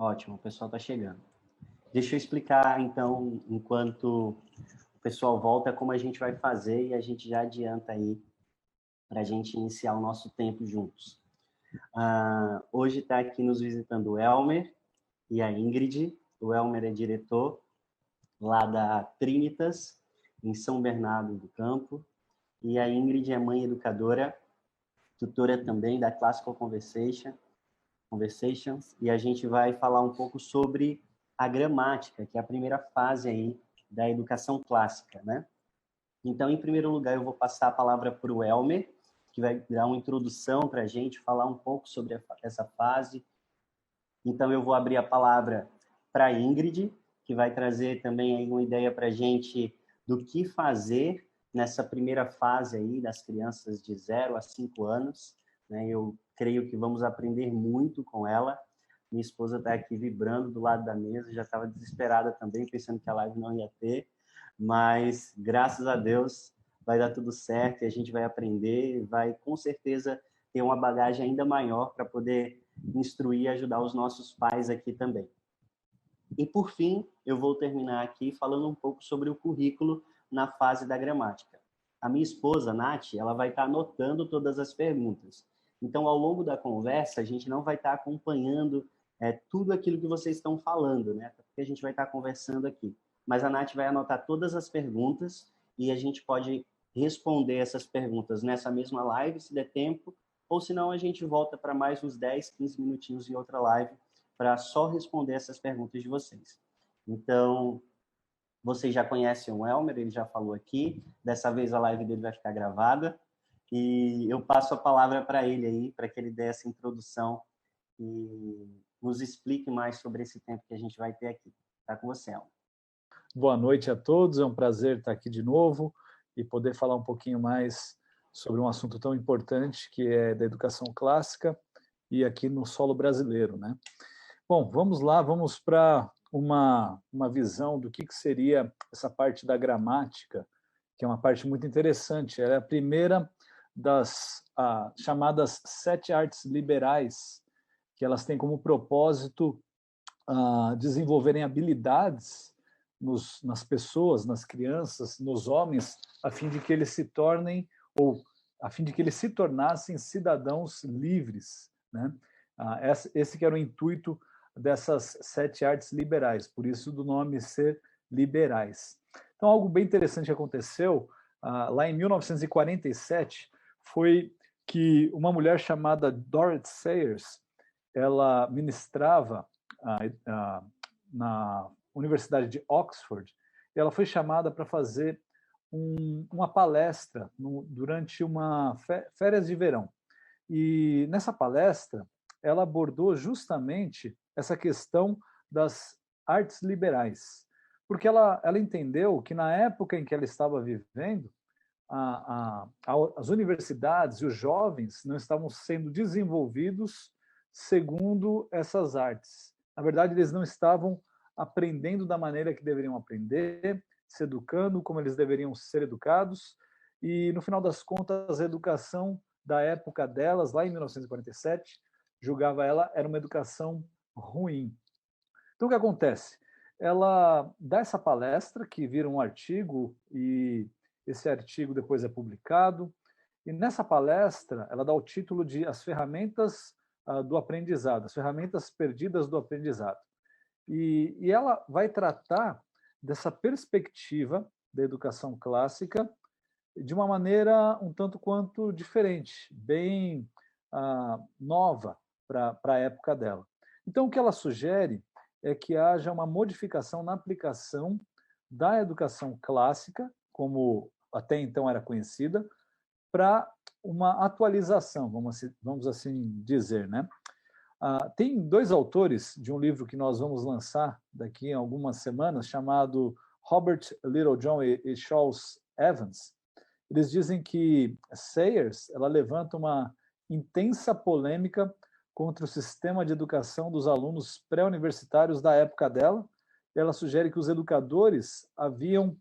Ótimo, o pessoal está chegando. Deixa eu explicar, então, enquanto o pessoal volta, como a gente vai fazer e a gente já adianta aí para a gente iniciar o nosso tempo juntos. Hoje está aqui nos visitando o Elmer e a Ingrid. O Elmer é diretor lá da Trinitas, em São Bernardo do Campo, e a Ingrid é mãe educadora, tutora também da Classical Conversations, e a gente vai falar um pouco sobre a gramática, que é a primeira fase aí da educação clássica, né? Então, em primeiro lugar, eu vou passar a palavra para o Elmer, que vai dar uma introdução para a gente, falar um pouco sobre essa fase. Então, eu vou abrir a palavra para a Ingrid, que vai trazer também aí uma ideia para a gente do que fazer nessa primeira fase aí das crianças de 0 a 5 anos. Né? Eu creio que vamos aprender muito com ela. Minha esposa está aqui vibrando do lado da mesa, já estava desesperada também, pensando que a live não ia ter, mas graças a Deus vai dar tudo certo e a gente vai aprender, vai com certeza ter uma bagagem ainda maior para poder instruir e ajudar os nossos pais aqui também. E, por fim, eu vou terminar aqui falando um pouco sobre o currículo na fase da gramática. A minha esposa, Nath, ela vai estar anotando todas as perguntas. Então, ao longo da conversa, a gente não vai estar acompanhando tudo aquilo que vocês estão falando, né? Porque a gente vai estar conversando aqui. Mas a Nath vai anotar todas as perguntas e a gente pode responder essas perguntas nessa mesma live, se der tempo, ou senão a gente volta para mais uns 10, 15 minutinhos em outra live para só responder essas perguntas de vocês. Então, vocês já conhecem o Elmer, ele já falou aqui, dessa vez a live dele vai ficar gravada, e eu passo a palavra para ele aí, para que ele dê essa introdução e nos explique mais sobre esse tempo que a gente vai ter aqui. Está com você, Elmer. Boa noite a todos, é um prazer estar aqui de novo e poder falar um pouquinho mais sobre um assunto tão importante que é da educação clássica e aqui no solo brasileiro, né? Bom, vamos lá, vamos para uma visão do que seria essa parte da gramática, que é uma parte muito interessante. Ela é a primeira das chamadas 7 artes liberais, que elas têm como propósito desenvolverem habilidades nas pessoas, nas crianças, nos homens, a fim de que eles se tornem, ou a fim de que eles se tornassem cidadãos livres, né? Esse que era o intuito dessas 7 artes liberais, por isso do nome ser liberais. Então, algo bem interessante aconteceu lá em 1947, foi que uma mulher chamada Dorothy Sayers, ela ministrava na Universidade de Oxford, e ela foi chamada para fazer uma palestra durante uma férias de verão. E nessa palestra, ela abordou justamente essa questão das artes liberais, porque ela entendeu que na época em que ela estava vivendo, as universidades e os jovens não estavam sendo desenvolvidos segundo essas artes. Na verdade, eles não estavam aprendendo da maneira que deveriam aprender, se educando como eles deveriam ser educados, e no final das contas, a educação da época delas, lá em 1947, julgava ela era uma educação ruim. Então, o que acontece? Ela dá essa palestra, que vira um artigo, e esse artigo depois é publicado, e nessa palestra ela dá o título de As Ferramentas do Aprendizado, as ferramentas perdidas do aprendizado. E ela vai tratar dessa perspectiva da educação clássica de uma maneira um tanto quanto diferente, bem nova para a época dela. Então, o que ela sugere é que haja uma modificação na aplicação da educação clássica, como até então era conhecida, para uma atualização, vamos assim dizer, né? Tem 2 autores de um livro que nós vamos lançar daqui a algumas semanas, chamado Robert Littlejohn e Charles Evans. Eles dizem que Sayers ela levanta uma intensa polêmica contra o sistema de educação dos alunos pré-universitários da época dela. Ela sugere que os educadores haviam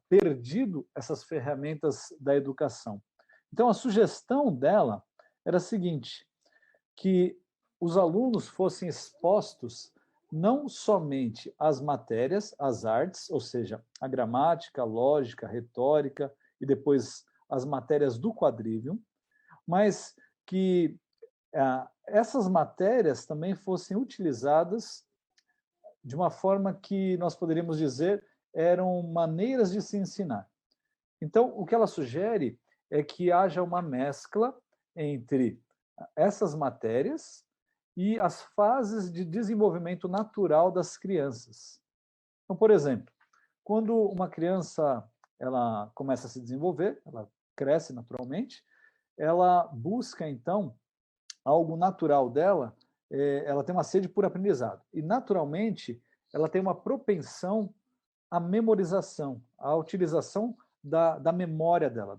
perdido essas ferramentas da educação. Então, a sugestão dela era a seguinte, que os alunos fossem expostos não somente as matérias, as artes, ou seja, a gramática, a lógica, a retórica e depois as matérias do quadrivium, mas que essas matérias também fossem utilizadas de uma forma que nós poderíamos dizer eram maneiras de se ensinar. Então, o que ela sugere é que haja uma mescla entre essas matérias e as fases de desenvolvimento natural das crianças. Então, por exemplo, quando uma criança ela começa a se desenvolver, ela cresce naturalmente, ela busca, então, algo natural dela, ela tem uma sede por aprendizado. E, naturalmente, ela tem uma propensão à memorização, à utilização da memória dela,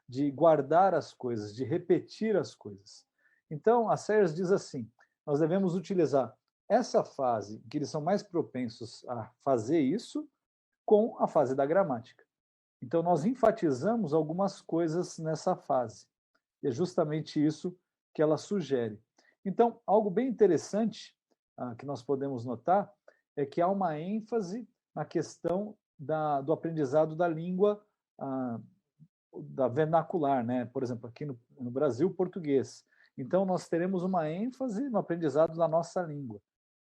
de guardar as coisas, de repetir as coisas. Então, a Sayers diz assim, nós devemos utilizar essa fase, que eles são mais propensos a fazer isso, com a fase da gramática. Então, nós enfatizamos algumas coisas nessa fase. E é justamente isso que ela sugere. Então, algo bem interessante que nós podemos notar é que há uma ênfase na questão do aprendizado da língua da vernacular, né? Por exemplo, aqui no Brasil, português. Então, nós teremos uma ênfase no aprendizado da nossa língua.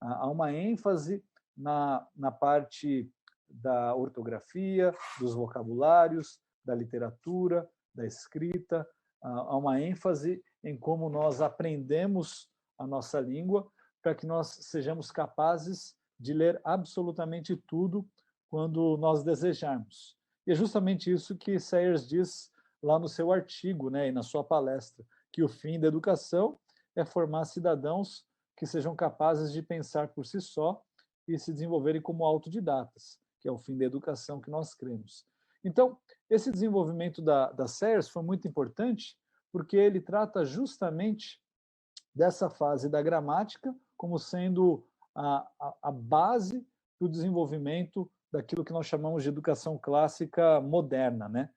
Há uma ênfase na parte da ortografia, dos vocabulários, da literatura, da escrita. Há uma ênfase em como nós aprendemos a nossa língua para que nós sejamos capazes de ler absolutamente tudo quando nós desejarmos. E é justamente isso que Sayers diz lá no seu artigo, né, e na sua palestra, que o fim da educação é formar cidadãos que sejam capazes de pensar por si só e se desenvolverem como autodidatas, que é o fim da educação que nós cremos. Então, esse desenvolvimento da Sayers foi muito importante porque ele trata justamente dessa fase da gramática como sendo a base do desenvolvimento daquilo que nós chamamos de educação clássica moderna, né?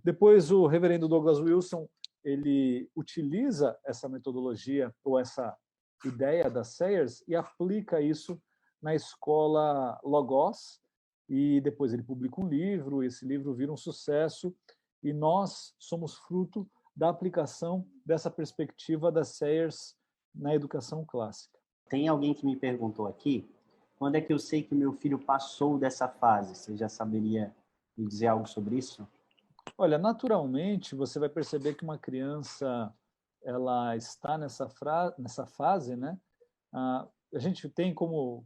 Depois o reverendo Douglas Wilson, ele utiliza essa metodologia ou essa ideia da Sayers e aplica isso na escola Logos, e depois ele publica um livro, esse livro vira um sucesso, e nós somos fruto da aplicação dessa perspectiva da Sayers na educação clássica. Tem alguém que me perguntou aqui, quando é que eu sei que meu filho passou dessa fase? Você já saberia me dizer algo sobre isso? Olha, naturalmente, você vai perceber que uma criança ela está nessa fase, né? A gente tem como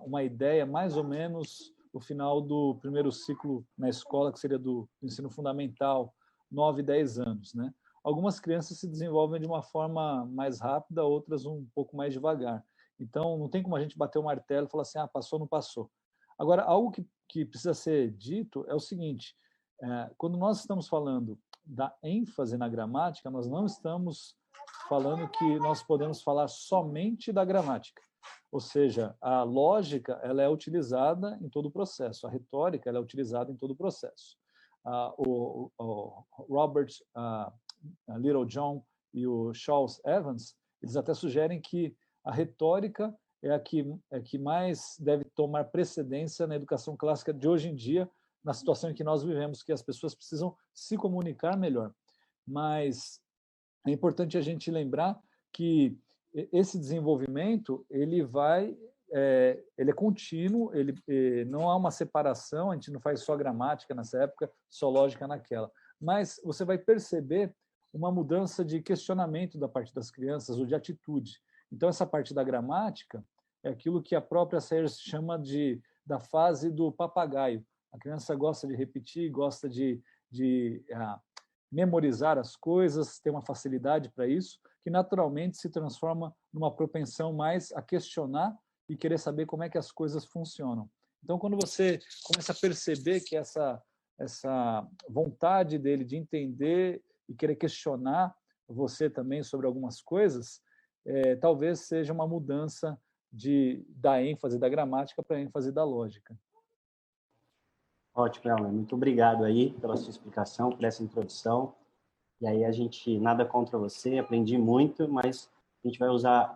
uma ideia mais ou menos o final do primeiro ciclo na escola, que seria do ensino fundamental, 9, 10 anos, né? Algumas crianças se desenvolvem de uma forma mais rápida, outras um pouco mais devagar. Então, não tem como a gente bater o martelo e falar assim, passou, não passou. Agora, algo que precisa ser dito é o seguinte, quando nós estamos falando da ênfase na gramática, nós não estamos falando que nós podemos falar somente da gramática. Ou seja, a lógica ela é utilizada em todo o processo, a retórica ela é utilizada em todo o processo. O Robert Littlejohn e o Charles Evans, eles até sugerem que a retórica é a que mais deve tomar precedência na educação clássica de hoje em dia, na situação em que nós vivemos, que as pessoas precisam se comunicar melhor. Mas é importante a gente lembrar que esse desenvolvimento ele é contínuo, não há uma separação, a gente não faz só gramática nessa época, só lógica naquela. Mas você vai perceber uma mudança de questionamento da parte das crianças ou de atitude. Então, essa parte da gramática é aquilo que a própria Sayers chama da fase do papagaio. A criança gosta de repetir, gosta de memorizar as coisas, tem uma facilidade para isso, que naturalmente se transforma numa propensão mais a questionar e querer saber como é que as coisas funcionam. Então, quando você começa a perceber que essa vontade dele de entender e querer questionar você também sobre algumas coisas, talvez seja uma mudança da ênfase da gramática para a ênfase da lógica. Ótimo, Elmer. Muito obrigado aí pela sua explicação, por essa introdução. E aí nada contra você, aprendi muito, mas a gente vai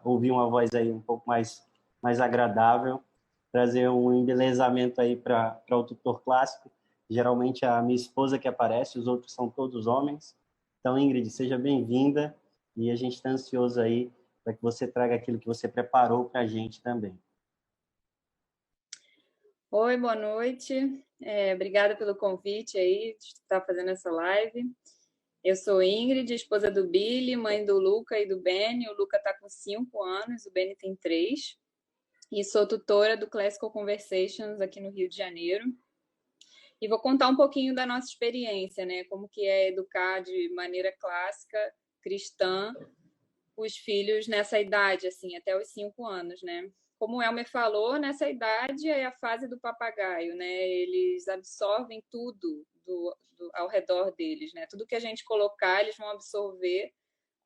ouvir uma voz aí um pouco mais mais agradável, trazer um embelezamento aí para o tutor clássico. Geralmente a minha esposa que aparece, os outros são todos homens. Então, Ingrid, seja bem-vinda e a gente está ansioso aí para que você traga aquilo que você preparou para a gente também. Oi, boa noite. Obrigada pelo convite aí de estar fazendo essa live. Eu sou Ingrid, esposa do Billy, mãe do Luca e do Benny. O Luca está com 5 anos, o Benny tem 3. E sou tutora do Classical Conversations aqui no Rio de Janeiro. E vou contar um pouquinho da nossa experiência, né? Como que é educar de maneira clássica, cristã, os filhos nessa idade, assim, até os 5 anos, né? Como o Elmer falou, nessa idade é a fase do papagaio, né? Eles absorvem tudo ao redor deles, né? Tudo que a gente colocar, eles vão absorver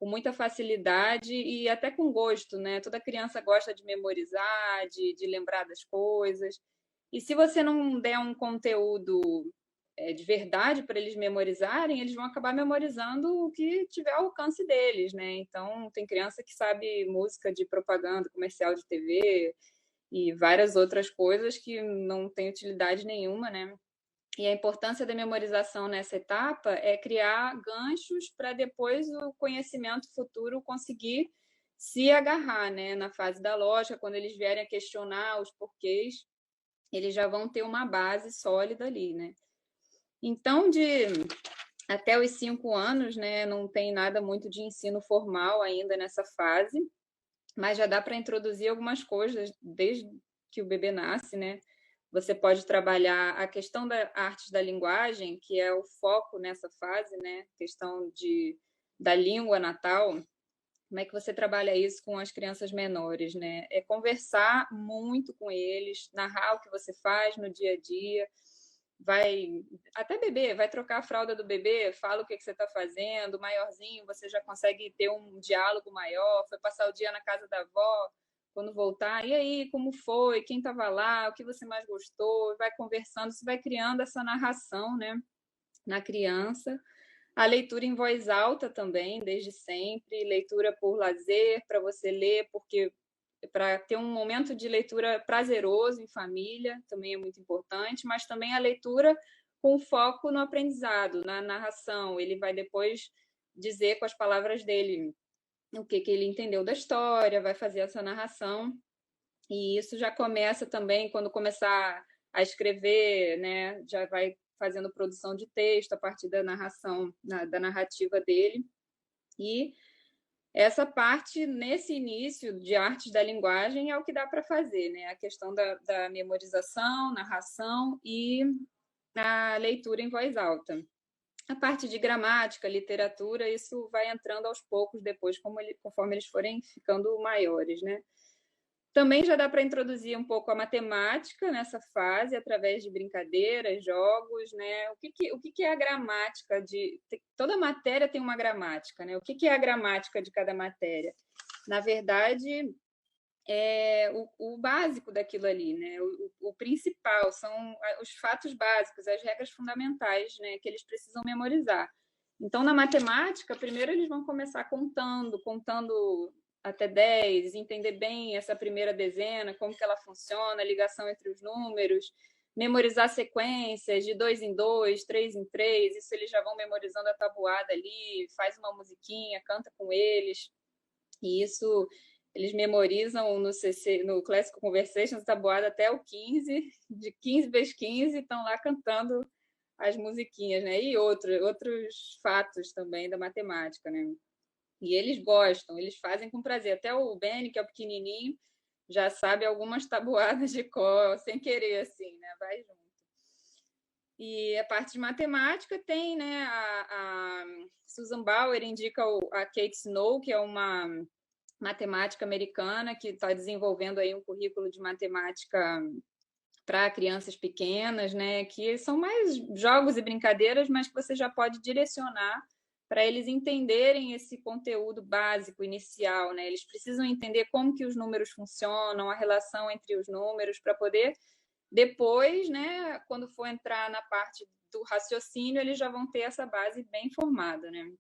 com muita facilidade e até com gosto, né? Toda criança gosta de memorizar, de lembrar das coisas. E se você não der um conteúdo de verdade para eles memorizarem, eles vão acabar memorizando o que tiver ao alcance deles, né? Então, tem criança que sabe música de propaganda, comercial de TV e várias outras coisas que não tem utilidade nenhuma, né? E a importância da memorização nessa etapa é criar ganchos para depois o conhecimento futuro conseguir se agarrar, né? Na fase da lógica, quando eles vierem a questionar os porquês, eles já vão ter uma base sólida ali, né? Então, até os 5 anos, né, não tem nada muito de ensino formal ainda nessa fase, mas já dá para introduzir algumas coisas desde que o bebê nasce, né? Você pode trabalhar a questão da arte da linguagem, que é o foco nessa fase, né? Questão da língua natal. Como é que você trabalha isso com as crianças menores, né? É conversar muito com eles, narrar o que você faz no dia a dia, até bebê, vai trocar a fralda do bebê, fala o que você está fazendo, maiorzinho, você já consegue ter um diálogo maior, foi passar o dia na casa da avó, quando voltar, e aí, como foi, quem estava lá, o que você mais gostou, vai conversando, você vai criando essa narração, né, na criança. A leitura em voz alta também, desde sempre, leitura por lazer, para você ler, porque para ter um momento de leitura prazeroso em família, também é muito importante, mas também a leitura com foco no aprendizado, na narração. Ele vai depois dizer com as palavras dele o que ele entendeu da história, vai fazer essa narração. E isso já começa também, quando começar a escrever, né, já vai fazendo produção de texto a partir da narração, da narrativa dele. E essa parte, nesse início de artes da linguagem, é o que dá para fazer, né? A questão da memorização, narração e a leitura em voz alta. A parte de gramática, literatura, isso vai entrando aos poucos depois, conforme eles forem ficando maiores, né? Também já dá para introduzir um pouco a matemática nessa fase, através de brincadeiras, jogos, né? O que é a gramática toda matéria tem uma gramática, né? O que é a gramática de cada matéria? Na verdade, é o básico daquilo ali, né? O principal são os fatos básicos, as regras fundamentais, né? Que eles precisam memorizar. Então, na matemática, primeiro eles vão começar contando até 10, entender bem essa primeira dezena, como que ela funciona, a ligação entre os números, memorizar sequências de 2 em 2, 3 em 3, isso eles já vão memorizando a tabuada ali, faz uma musiquinha, canta com eles, e isso eles memorizam no Classical Conversations, tabuada até o 15, de 15 vezes 15, estão lá cantando as musiquinhas, né? E outros fatos também da matemática, né? E eles gostam, eles fazem com prazer. Até o Benny, que é o pequenininho, já sabe algumas tabuadas de cor, sem querer, assim, né? Vai junto. E a parte de matemática tem, né? A Susan Bauer indica a Kate Snow, que é uma matemática americana que está desenvolvendo aí um currículo de matemática para crianças pequenas, né? Que são mais jogos e brincadeiras, mas que você já pode direcionar para eles entenderem esse conteúdo básico inicial, né? Eles precisam entender como que os números funcionam, a relação entre os números, para poder depois, né, quando for entrar na parte do raciocínio, eles já vão ter essa base bem formada, né?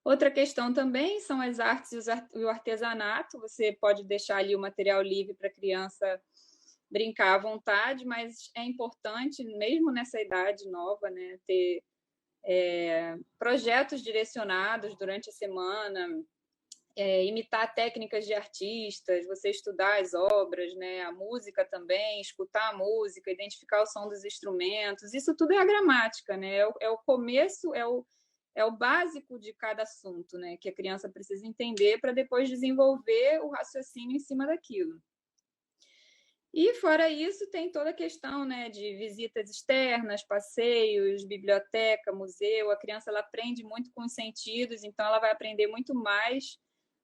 Outra questão também são as artes e o artesanato. Você pode deixar ali o material livre para a criança brincar à vontade, mas é importante, mesmo nessa idade nova, né, ter projetos direcionados durante a semana, imitar técnicas de artistas, você estudar as obras, né, a música também, escutar a música, identificar o som dos instrumentos. Isso tudo é a gramática, né? É o começo, é o básico de cada assunto, né, que a criança precisa entender para depois desenvolver o raciocínio em cima daquilo. E, fora isso, tem toda a questão, né, de visitas externas, passeios, biblioteca, museu. A criança ela aprende muito com os sentidos, então ela vai aprender muito mais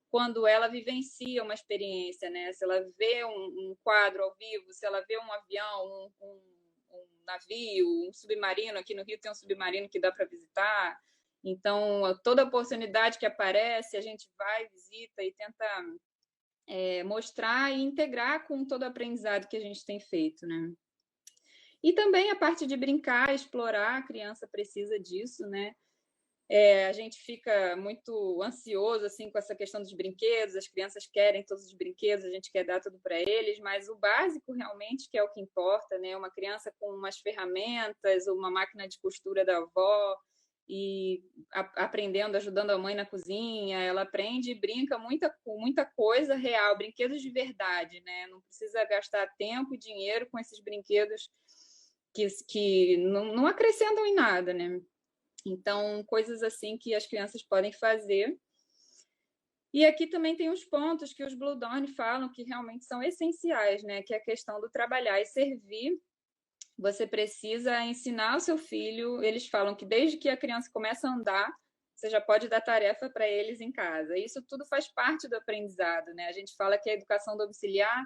quando ela vivencia uma experiência, né? Se ela vê um quadro ao vivo, se ela vê um avião, um navio, um submarino. Aqui no Rio tem um submarino que dá para visitar. Então, toda oportunidade que aparece, a gente vai, visita e tenta mostrar e integrar com todo o aprendizado que a gente tem feito, né? E também a parte de brincar, explorar, a criança precisa disso, né? A gente fica muito ansioso assim com essa questão dos brinquedos, as crianças querem todos os brinquedos, a gente quer dar tudo para eles, mas o básico realmente que é o que importa, né? Uma criança com umas ferramentas, uma máquina de costura da avó, e aprendendo, ajudando a mãe na cozinha, ela aprende e brinca com muita coisa real, brinquedos de verdade, né? Não precisa gastar tempo e dinheiro com esses brinquedos que não acrescentam em nada, né? Então, coisas assim que as crianças podem fazer. E aqui também tem os pontos que os Blue Dawn falam que realmente são essenciais, né? Que é a questão do trabalhar e servir. Você precisa ensinar o seu filho. Eles falam que desde que a criança começa a andar, você já pode dar tarefa para eles em casa. Isso tudo faz parte do aprendizado, né? A gente fala que a educação domiciliar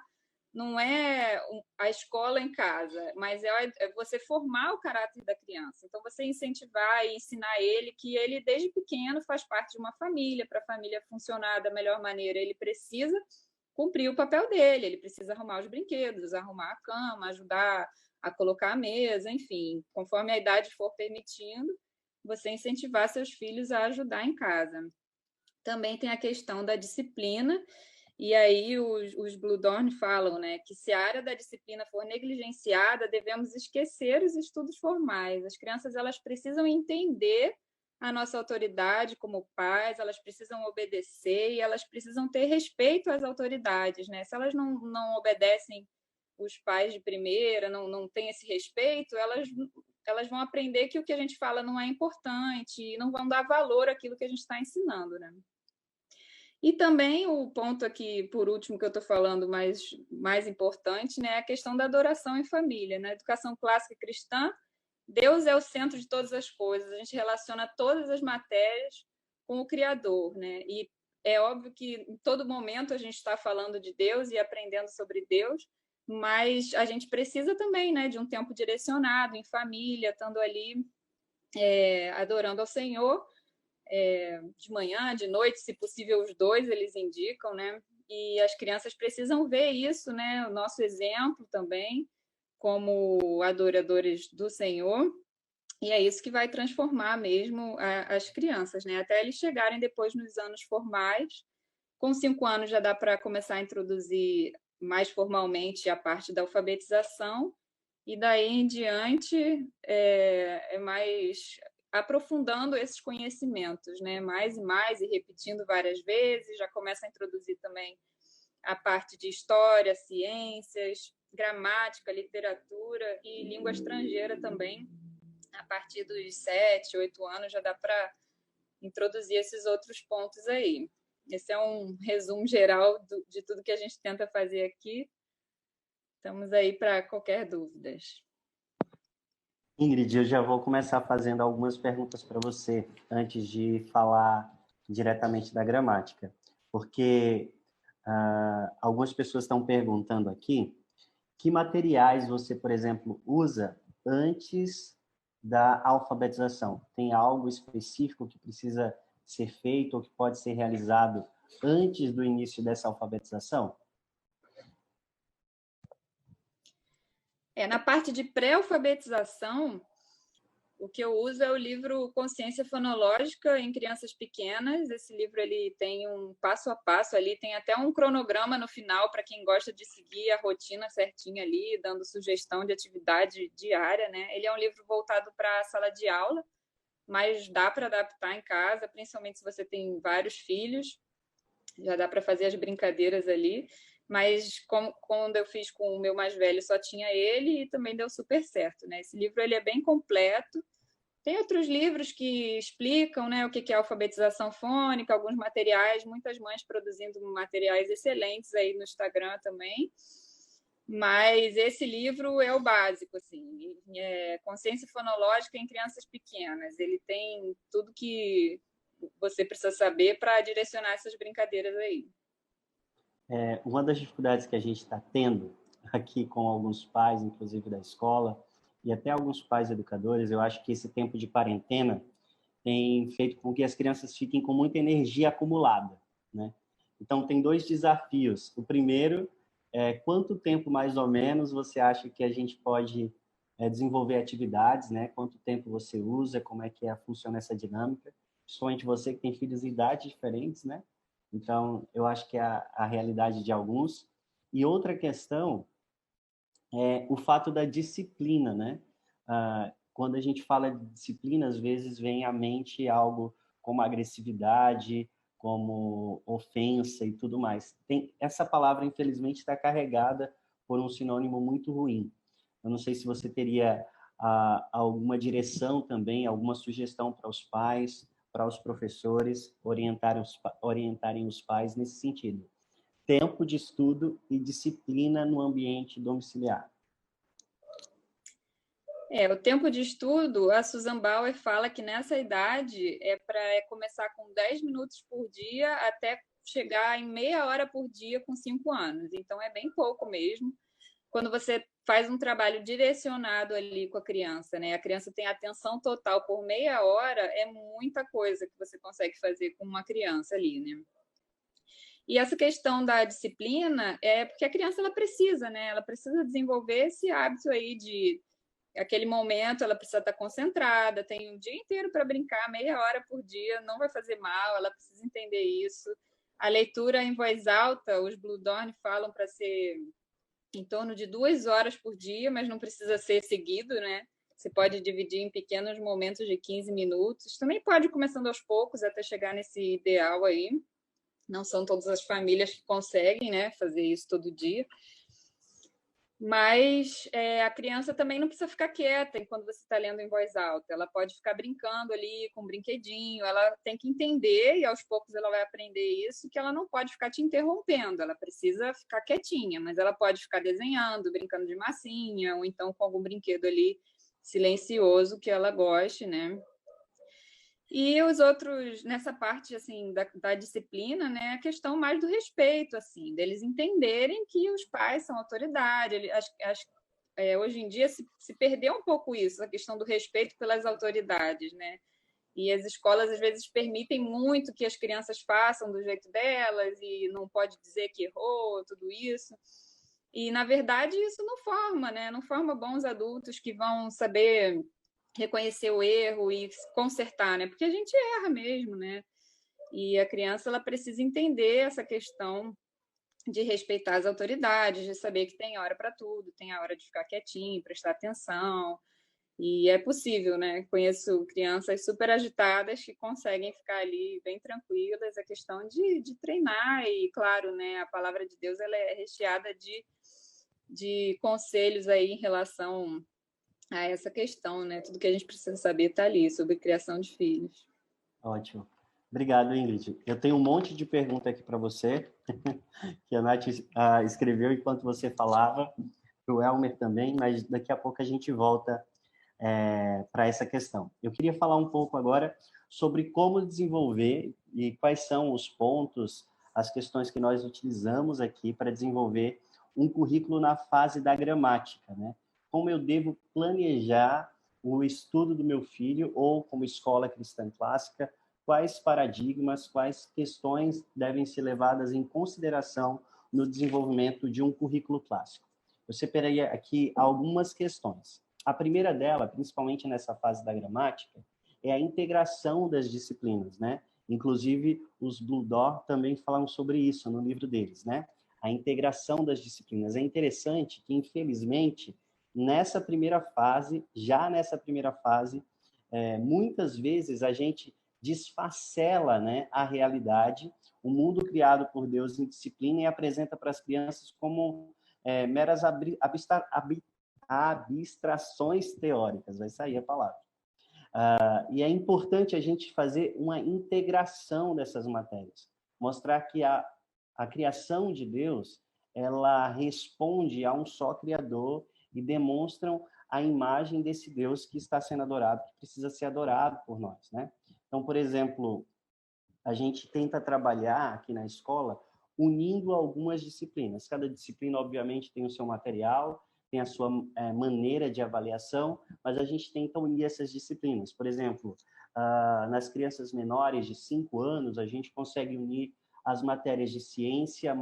não é a escola em casa, mas é você formar o caráter da criança. Então, você incentivar e ensinar ele que ele, desde pequeno, faz parte de uma família. Para a família funcionar da melhor maneira, ele precisa cumprir o papel dele, ele precisa arrumar os brinquedos, arrumar a cama, ajudar a colocar a mesa, enfim, conforme a idade for permitindo, você incentivar seus filhos a ajudar em casa. Também tem a questão da disciplina. E aí os Blue Dawn falam, né, que se a área da disciplina for negligenciada, devemos esquecer os estudos formais. As crianças elas precisam entender a nossa autoridade como pais, elas precisam obedecer e elas precisam ter respeito às autoridades, né? Se elas não obedecem os pais de primeira, não têm esse respeito, elas vão aprender que o que a gente fala não é importante e não vão dar valor àquilo que a gente está ensinando, né? E também o ponto aqui, por último, que eu estou falando mais importante, né, é a questão da adoração em família. Na educação clássica cristã, Deus é o centro de todas as coisas. A gente relaciona todas as matérias com o Criador, né? E é óbvio que em todo momento a gente está falando de Deus e aprendendo sobre Deus, mas a gente precisa também, né, de um tempo direcionado em família, estando ali adorando ao Senhor. De manhã, de noite, se possível os dois, eles indicam, né? E as crianças precisam ver isso, né? O nosso exemplo também, como adoradores do Senhor, e é isso que vai transformar mesmo as crianças, né? Até eles chegarem depois nos anos formais. Com 5 anos já dá para começar a introduzir mais formalmente a parte da alfabetização, e daí em diante é mais aprofundando esses conhecimentos, né? Mais e mais, e repetindo várias vezes, já começa a introduzir também a parte de história, ciências, gramática, literatura e língua estrangeira também. A partir dos 7, 8 anos já dá para introduzir esses outros pontos aí. Esse é um resumo geral de tudo que a gente tenta fazer aqui. Estamos aí para qualquer dúvida. Ingrid, eu já vou começar fazendo algumas perguntas para você antes de falar diretamente da gramática, porque algumas pessoas estão perguntando aqui que materiais você, por exemplo, usa antes da alfabetização. Tem algo específico que precisa ser feito ou que pode ser realizado antes do início dessa alfabetização? Na parte de pré-alfabetização, O que eu uso é o livro Consciência Fonológica em Crianças Pequenas. Esse livro ele tem um passo a passo ali, tem até um cronograma no final para quem gosta de seguir a rotina certinha ali, dando sugestão de atividade diária, né? Ele é um livro voltado para a sala de aula, mas dá para adaptar em casa, principalmente se você tem vários filhos, já dá para fazer as brincadeiras ali. Mas quando eu fiz com o meu mais velho, só tinha ele e também deu super certo, né? Esse livro ele é bem completo. Tem outros livros que explicam, né, o que é alfabetização fônica, alguns materiais, muitas mães produzindo materiais excelentes aí no Instagram também. Mas esse livro é o básico, assim, Consciência Fonológica em Crianças Pequenas. Ele tem tudo que você precisa saber para direcionar essas brincadeiras aí. Uma das dificuldades que a gente está tendo aqui com alguns pais, inclusive da escola, e até alguns pais educadores, eu acho que esse tempo de quarentena tem feito com que as crianças fiquem com muita energia acumulada, né? Então, tem 2 desafios. O primeiro é quanto tempo, mais ou menos, você acha que a gente pode desenvolver atividades, né? Quanto tempo você usa, como é que funciona essa dinâmica, principalmente você que tem filhos de idades diferentes, né? Então, eu acho que é a realidade de alguns. E outra questão é o fato da disciplina, né? Quando a gente fala de disciplina, às vezes vem à mente algo como agressividade, como ofensa e tudo mais. Essa palavra, infelizmente, está carregada por um sinônimo muito ruim. Eu não sei se você teria alguma direção também, alguma sugestão para os pais, para os professores orientarem os pais nesse sentido. Tempo de estudo e disciplina no ambiente domiciliar. O tempo de estudo, a Susan Bauer fala que nessa idade é para começar com 10 minutos por dia até chegar em meia hora por dia com 5 anos. Então, é bem pouco mesmo. Quando você faz um trabalho direcionado ali com a criança, né? A criança tem atenção total por meia hora, é muita coisa que você consegue fazer com uma criança ali, né? E essa questão da disciplina é porque a criança ela precisa, né? Ela precisa desenvolver esse hábito aí de aquele momento, ela precisa estar concentrada, tem um dia inteiro para brincar, meia hora por dia, não vai fazer mal, ela precisa entender isso. A leitura em voz alta, os Blue Dawn falam para ser em torno de 2 horas por dia, mas não precisa ser seguido, né? Você pode dividir em pequenos momentos de 15 minutos. Também pode ir começando aos poucos até chegar nesse ideal aí. Não são todas as famílias que conseguem, né, fazer isso todo dia. Mas a criança também não precisa ficar quieta enquanto você está lendo em voz alta. Ela pode ficar brincando ali com um brinquedinho. Ela tem que entender, e aos poucos ela vai aprender isso, que ela não pode ficar te interrompendo. Ela precisa ficar quietinha, mas ela pode ficar desenhando, brincando de massinha, ou então com algum brinquedo ali silencioso que ela goste, né? E os outros, nessa parte, assim, da disciplina, né, a questão mais do respeito, assim, deles entenderem que os pais são autoridade. Hoje em dia se perdeu um pouco isso, a questão do respeito pelas autoridades, né? E as escolas, às vezes, permitem muito que as crianças façam do jeito delas e não pode dizer que errou, tudo isso. E, na verdade, isso não forma, né? Não forma bons adultos que vão saber reconhecer o erro e consertar, né? Porque a gente erra mesmo, né? E a criança ela precisa entender essa questão de respeitar as autoridades, de saber que tem hora para tudo, tem a hora de ficar quietinho, prestar atenção. E é possível, né? Conheço crianças super agitadas que conseguem ficar ali bem tranquilas. A questão de treinar e, claro, né? A palavra de Deus ela é recheada de conselhos aí em relação a essa questão, né? Tudo que a gente precisa saber está ali, sobre criação de filhos. Ótimo. Obrigado, Ingrid. Eu tenho um monte de pergunta aqui para você, que a Nath escreveu enquanto você falava, para o Elmer também, mas daqui a pouco a gente volta para essa questão. Eu queria falar um pouco agora sobre como desenvolver e quais são os pontos, as questões que nós utilizamos aqui para desenvolver um currículo na fase da gramática, né? Como eu devo planejar o estudo do meu filho ou como escola cristã clássica, quais paradigmas, quais questões devem ser levadas em consideração no desenvolvimento de um currículo clássico. Eu separei aqui algumas questões. A primeira dela, principalmente nessa fase da gramática, é a integração das disciplinas, né? Inclusive, os Blue Door também falam sobre isso no livro deles, né? A integração das disciplinas. É interessante que, infelizmente, já nessa primeira fase, muitas vezes a gente desfacela, né, a realidade, o mundo criado por Deus em disciplina e apresenta para as crianças como meras abstrações teóricas, vai sair a palavra. E é importante a gente fazer uma integração dessas matérias, mostrar que a criação de Deus, ela responde a um só Criador e demonstram a imagem desse Deus que está sendo adorado, que precisa ser adorado por nós, né? Então, por exemplo, a gente tenta trabalhar aqui na escola unindo algumas disciplinas. Cada disciplina, obviamente, tem o seu material, tem a sua maneira de avaliação, mas a gente tenta unir essas disciplinas. Por exemplo, nas crianças menores de 5 anos, a gente consegue unir as matérias de ciência,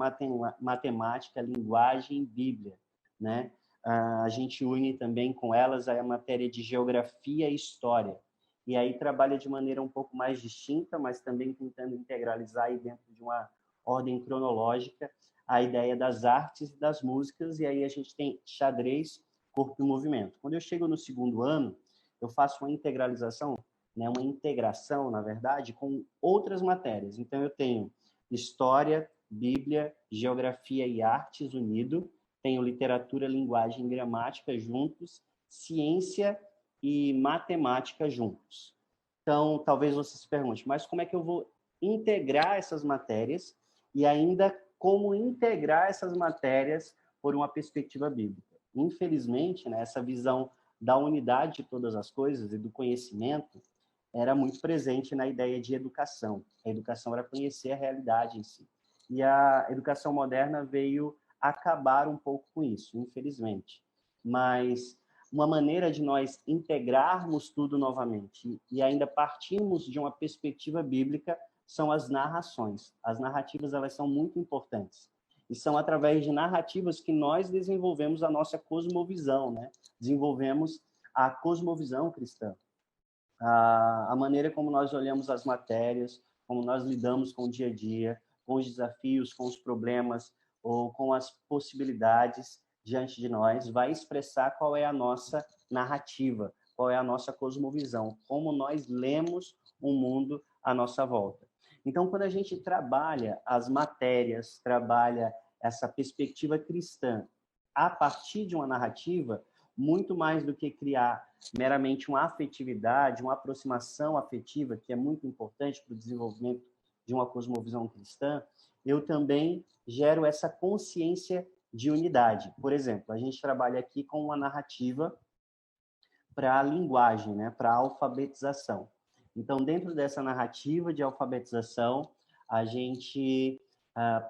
matemática, linguagem e Bíblia, né? A gente une também com elas a matéria de geografia e história. E aí trabalha de maneira um pouco mais distinta, mas também tentando integralizar aí dentro de uma ordem cronológica a ideia das artes e das músicas, e aí a gente tem xadrez, corpo e movimento. Quando eu chego no segundo ano, eu faço uma integralização, né, uma integração, na verdade, com outras matérias. Então eu tenho história, Bíblia, geografia e artes unido, tenho literatura, linguagem e gramática juntos, ciência e matemática juntos. Então, talvez você se pergunte, mas como é que eu vou integrar essas matérias e ainda como integrar essas matérias por uma perspectiva bíblica? Infelizmente, né, essa visão da unidade de todas as coisas e do conhecimento era muito presente na ideia de educação. A educação era conhecer a realidade em si. E a educação moderna veio acabar um pouco com isso, infelizmente. Mas uma maneira de nós integrarmos tudo novamente e ainda partirmos de uma perspectiva bíblica são as narrações. As narrativas, elas são muito importantes. E são através de narrativas que nós desenvolvemos a nossa cosmovisão, né? Desenvolvemos a cosmovisão cristã. A maneira como nós olhamos as matérias, como nós lidamos com o dia a dia, com os desafios, com os problemas ou com as possibilidades diante de nós, vai expressar qual é a nossa narrativa, qual é a nossa cosmovisão, como nós lemos o mundo à nossa volta. Então, quando a gente trabalha as matérias, trabalha essa perspectiva cristã a partir de uma narrativa, muito mais do que criar meramente uma afetividade, uma aproximação afetiva, que é muito importante para o desenvolvimento de uma cosmovisão cristã, eu também gero essa consciência de unidade. Por exemplo, a gente trabalha aqui com uma narrativa para a linguagem, né, para a alfabetização. Então, dentro dessa narrativa de alfabetização, a gente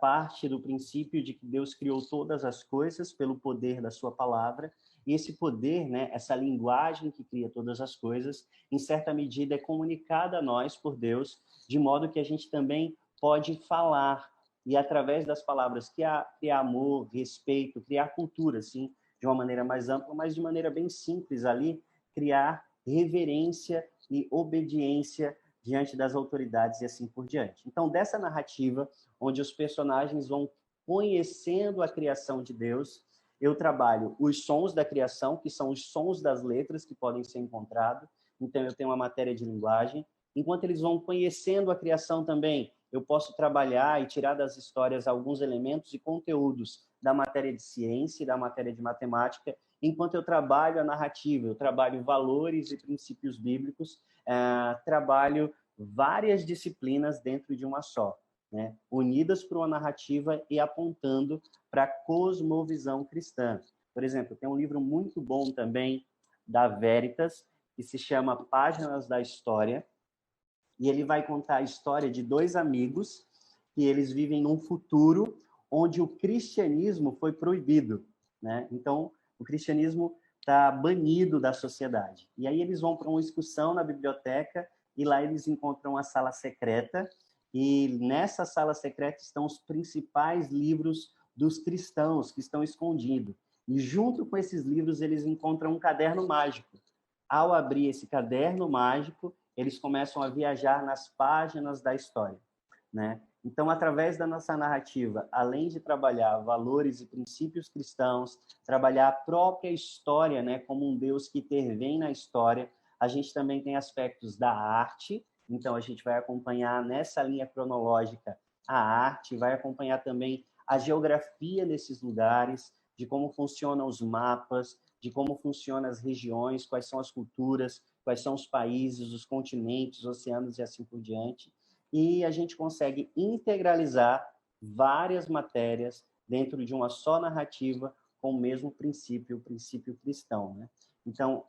parte do princípio de que Deus criou todas as coisas pelo poder da sua palavra, e esse poder, né, essa linguagem que cria todas as coisas, em certa medida é comunicada a nós por Deus, de modo que a gente também pode falar, e através das palavras criar amor, respeito, criar cultura, sim, de uma maneira mais ampla, mas de maneira bem simples ali, criar reverência e obediência diante das autoridades e assim por diante. Então, dessa narrativa, onde os personagens vão conhecendo a criação de Deus, eu trabalho os sons da criação, que são os sons das letras que podem ser encontrados. Então, eu tenho uma matéria de linguagem. Enquanto eles vão conhecendo a criação também, eu posso trabalhar e tirar das histórias alguns elementos e conteúdos da matéria de ciência e da matéria de matemática. Enquanto eu trabalho a narrativa, eu trabalho valores e princípios bíblicos, trabalho várias disciplinas dentro de uma só, né? Unidas por uma narrativa e apontando para a cosmovisão cristã. Por exemplo, tem um livro muito bom também da Veritas, que se chama Páginas da História, e ele vai contar a história de dois amigos que eles vivem num futuro onde o cristianismo foi proibido, né? Então, o cristianismo está banido da sociedade. E aí eles vão para uma excursão na biblioteca e lá eles encontram a sala secreta, e nessa sala secreta estão os principais livros dos cristãos que estão escondidos. E junto com esses livros, eles encontram um caderno mágico. Ao abrir esse caderno mágico, eles começam a viajar nas páginas da história, né? Então, através da nossa narrativa, além de trabalhar valores e princípios cristãos, trabalhar a própria história, né, como um Deus que intervém na história, a gente também tem aspectos da arte. Então, a gente vai acompanhar nessa linha cronológica a arte, vai acompanhar também a geografia desses lugares, de como funcionam os mapas, de como funcionam as regiões, quais são as culturas, quais são os países, os continentes, os oceanos e assim por diante. E a gente consegue integralizar várias matérias dentro de uma só narrativa com o mesmo princípio, o princípio cristão, né? Então,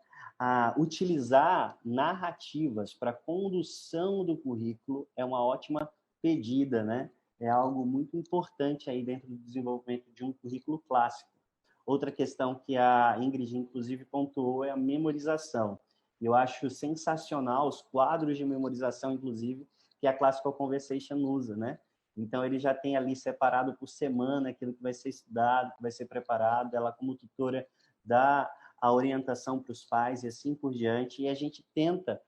utilizar narrativas para condução do currículo é uma ótima pedida, né? É algo muito importante aí dentro do desenvolvimento de um currículo clássico. Outra questão que a Ingrid, inclusive, pontuou é a memorização. Eu acho sensacional os quadros de memorização, inclusive, que a Classical Conversation usa, né? Então, ele já tem ali separado por semana aquilo que vai ser estudado, que vai ser preparado. Ela, como tutora, dá a orientação para os pais e assim por diante. E a gente tenta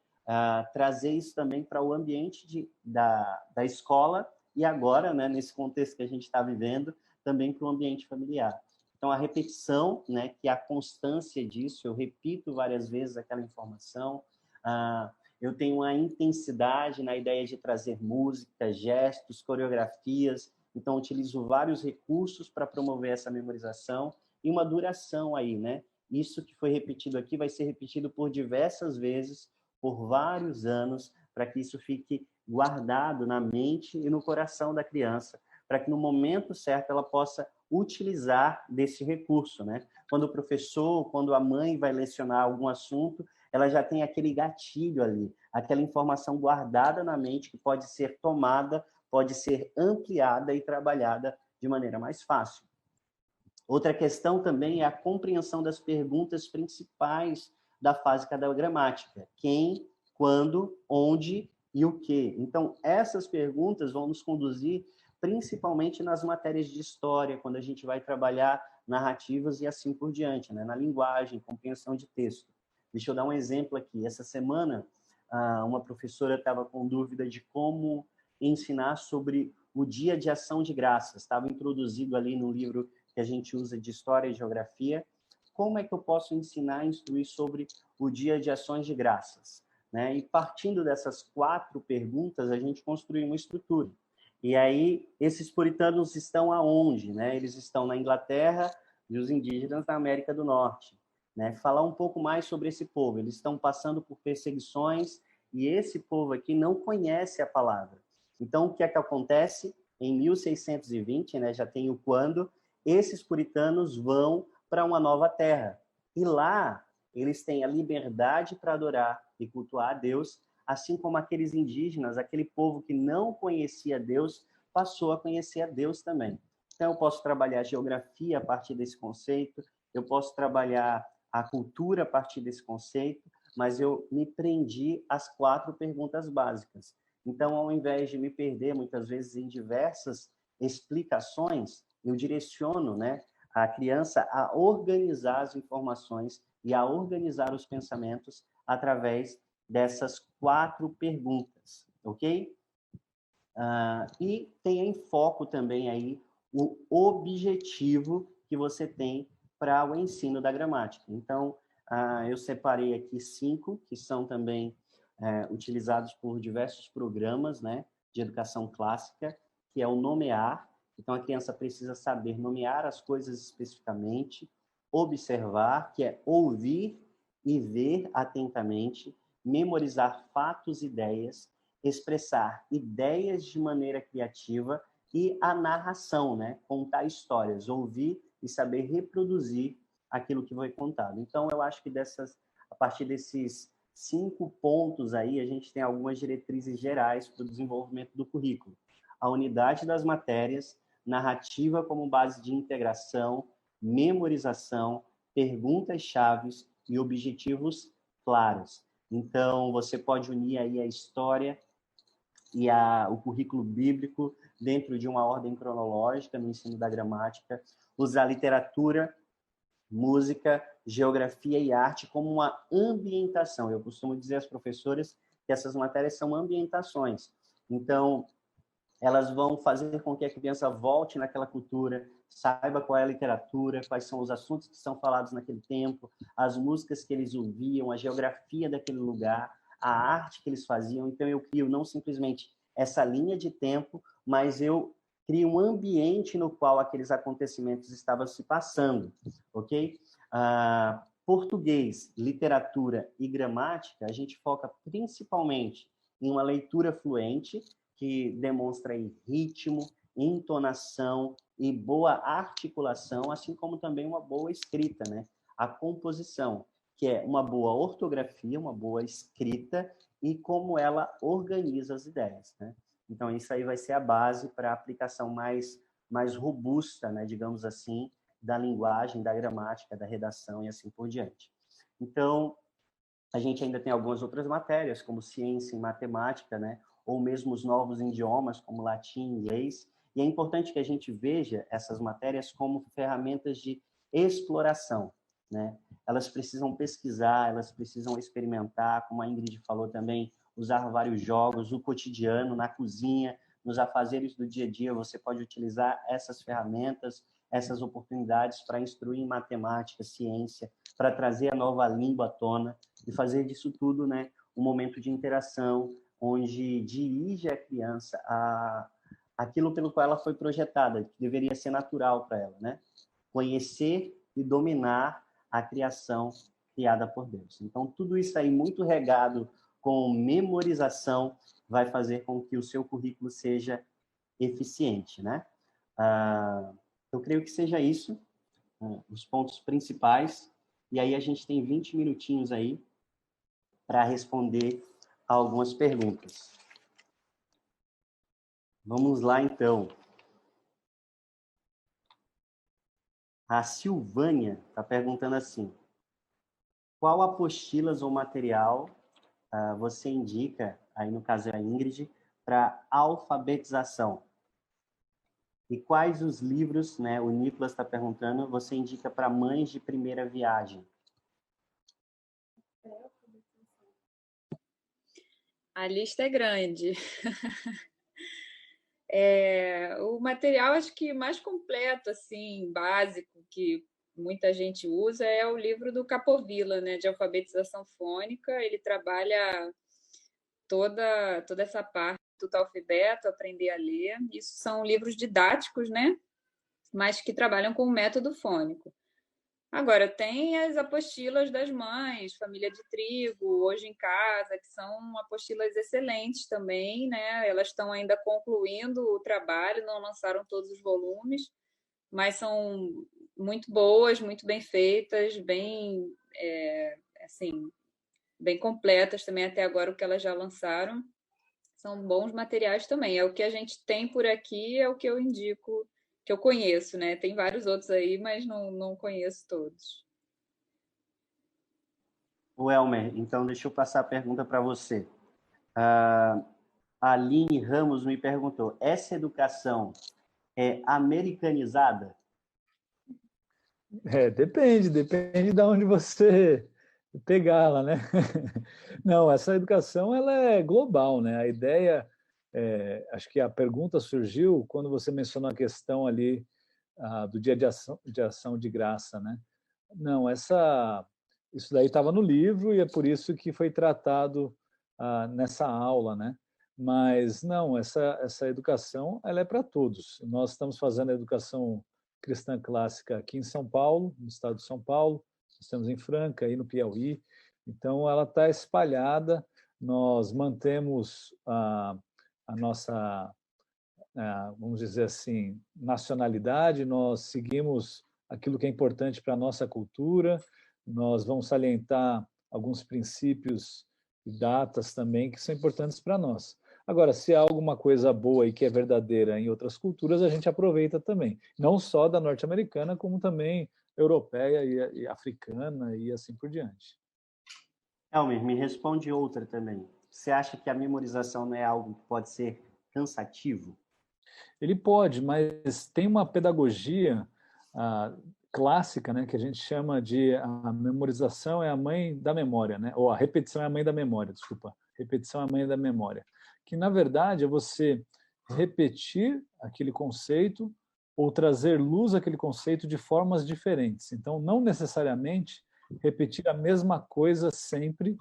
trazer isso também para o ambiente da escola e agora, né, nesse contexto que a gente está vivendo, também para o ambiente familiar. Então, a repetição, né, que é a constância disso, eu repito várias vezes aquela informação, eu tenho uma intensidade na ideia de trazer música, gestos, coreografias, então utilizo vários recursos para promover essa memorização e uma duração aí, né? Isso que foi repetido aqui vai ser repetido por diversas vezes, por vários anos, para que isso fique guardado na mente e no coração da criança, para que no momento certo ela possa utilizar desse recurso, né? Quando o professor, quando a mãe vai lecionar algum assunto, ela já tem aquele gatilho ali, aquela informação guardada na mente que pode ser tomada, pode ser ampliada e trabalhada de maneira mais fácil. Outra questão também é a compreensão das perguntas principais da fase cadagramática. Quem, quando, onde e o quê. Então, essas perguntas vão nos conduzir principalmente nas matérias de história, quando a gente vai trabalhar narrativas e assim por diante, né? Na linguagem, compreensão de texto. Deixa eu dar um exemplo aqui. Essa semana, uma professora estava com dúvida de como ensinar sobre o Dia de Ação de Graças. Estava introduzido ali no livro que a gente usa de História e Geografia. Como é que eu posso ensinar e instruir sobre o Dia de Ações de Graças? Né? E partindo dessas 4 perguntas, a gente construiu uma estrutura. E aí, esses puritanos estão aonde? Né? Eles estão na Inglaterra e os indígenas na América do Norte. Né? Falar um pouco mais sobre esse povo. Eles estão passando por perseguições e esse povo aqui não conhece a palavra. Então, o que é que acontece? Em 1620, né, já tem o quando, esses puritanos vão para uma nova terra. E lá, eles têm a liberdade para adorar e cultuar a Deus, assim como aqueles indígenas, aquele povo que não conhecia Deus, passou a conhecer a Deus também. Então, eu posso trabalhar a geografia a partir desse conceito, eu posso trabalhar a cultura a partir desse conceito, mas eu me prendi às 4 perguntas básicas. Então, ao invés de me perder, muitas vezes, em diversas explicações, eu direciono, né, a criança a organizar as informações e a organizar os pensamentos através dessas 4 perguntas, ok? E tenha em foco também aí o objetivo que você tem para o ensino da gramática. Então, eu separei aqui 5, que são também utilizados por diversos programas, né, de educação clássica, que é o nomear. Então, a criança precisa saber nomear as coisas especificamente, observar, que é ouvir e ver atentamente, memorizar fatos e ideias, expressar ideias de maneira criativa e a narração, né? Contar histórias, ouvir e saber reproduzir aquilo que foi contado. Então, eu acho que a partir desses 5 pontos aí, a gente tem algumas diretrizes gerais para o desenvolvimento do currículo. A unidade das matérias, narrativa como base de integração, memorização, perguntas-chave e objetivos claros. Então, você pode unir aí a história e o currículo bíblico dentro de uma ordem cronológica no ensino da gramática, usar literatura música, geografia e arte como uma ambientação. Eu costumo dizer às professoras que essas matérias são ambientações. Então, elas vão fazer com que a criança volte naquela cultura, saiba qual é a literatura, quais são os assuntos que são falados naquele tempo, as músicas que eles ouviam, a geografia daquele lugar, a arte que eles faziam. Então, eu crio não simplesmente essa linha de tempo, mas eu crio um ambiente no qual aqueles acontecimentos estavam se passando, ok? Português, literatura e gramática, a gente foca principalmente em uma leitura fluente, que demonstra aí ritmo, entonação e boa articulação, assim como também uma boa escrita, né? A composição, que é uma boa ortografia, uma boa escrita e como ela organiza as ideias, né? Então, isso aí vai ser a base para a aplicação mais robusta, né, digamos assim, da linguagem, da gramática, da redação e assim por diante. Então, a gente ainda tem algumas outras matérias, como ciência e matemática, né? Ou mesmo os novos idiomas, como latim e inglês. E é importante que a gente veja essas matérias como ferramentas de exploração, né? Elas precisam pesquisar, elas precisam experimentar, como a Ingrid falou também, usar vários jogos, o cotidiano, na cozinha, nos afazeres do dia a dia, você pode utilizar essas ferramentas, essas oportunidades para instruir em matemática, ciência, para trazer a nova língua à tona e fazer disso tudo, né, um momento de interação, onde dirige a criança a aquilo pelo qual ela foi projetada, que deveria ser natural para ela, né? Conhecer e dominar a criação criada por Deus. Então, tudo isso aí muito regado com memorização vai fazer com que o seu currículo seja eficiente, né? Eu creio que seja isso, os pontos principais, e aí a gente tem 20 minutinhos aí para responder a algumas perguntas. Vamos lá, então. A Silvânia está perguntando assim: qual apostilas ou material você indica, aí no caso é a Ingrid, para alfabetização? E quais os livros, né, o Nicolas está perguntando, você indica para mães de primeira viagem? A lista é grande. O material, acho que mais completo, assim, básico, que muita gente usa, é o livro do Capovilla, né, de alfabetização fônica. Ele trabalha toda essa parte do alfabeto, aprender a ler. Isso são livros didáticos, né, mas que trabalham com o método fônico. Agora, tem as apostilas das mães, Família de Trigo, Hoje em Casa, que são apostilas excelentes também, né? Elas estão ainda concluindo o trabalho, não lançaram todos os volumes, mas são muito boas, muito bem feitas, bem, assim, bem completas também até agora o que elas já lançaram. São bons materiais também. É o que a gente tem por aqui, é o que eu indico, que eu conheço, né? Tem vários outros aí, mas não conheço todos. O Elmer, então deixa eu passar a pergunta para você. A Aline Ramos me perguntou: essa educação é americanizada? Depende de onde você pegá-la, né? Não, essa educação ela é global, né? A ideia, acho que a pergunta surgiu quando você mencionou a questão ali do dia de ação de graça, né? Não, isso daí estava no livro e é por isso que foi tratado nessa aula, né? Mas não, essa educação ela é para todos. Nós estamos fazendo a educação cristã clássica aqui em São Paulo, no estado de São Paulo, nós temos em Franca, aí no Piauí, então ela está espalhada, nós mantemos a nossa, vamos dizer assim, nacionalidade, nós seguimos aquilo que é importante para a nossa cultura, nós vamos salientar alguns princípios e datas também que são importantes para nós. Agora, se há alguma coisa boa e que é verdadeira em outras culturas, a gente aproveita também. Não só da norte-americana, como também europeia e africana e assim por diante. Elmer, me responde outra também. Você acha que a memorização não é algo que pode ser cansativo? Ele pode, mas tem uma pedagogia clássica, né, que a gente chama de a memorização é a mãe da memória, né, ou a repetição é a mãe da memória, desculpa, repetição é a mãe da memória, que na verdade é você repetir aquele conceito ou trazer luz àquele conceito de formas diferentes. Então, não necessariamente repetir a mesma coisa sempre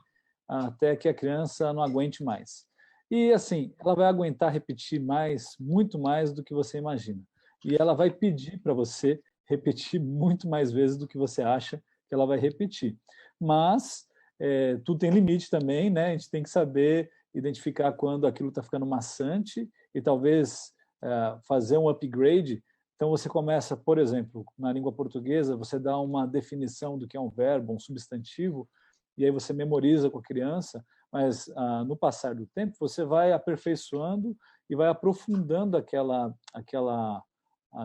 até que a criança não aguente mais. E assim, ela vai aguentar repetir mais, muito mais do que você imagina. E ela vai pedir para você repetir muito mais vezes do que você acha que ela vai repetir. Mas tudo tem limite também, né? A gente tem que saber identificar quando aquilo está ficando maçante e talvez fazer um upgrade. Então você começa, por exemplo, na língua portuguesa, você dá uma definição do que é um verbo, um substantivo, e aí você memoriza com a criança, mas no passar do tempo você vai aperfeiçoando e vai aprofundando aquela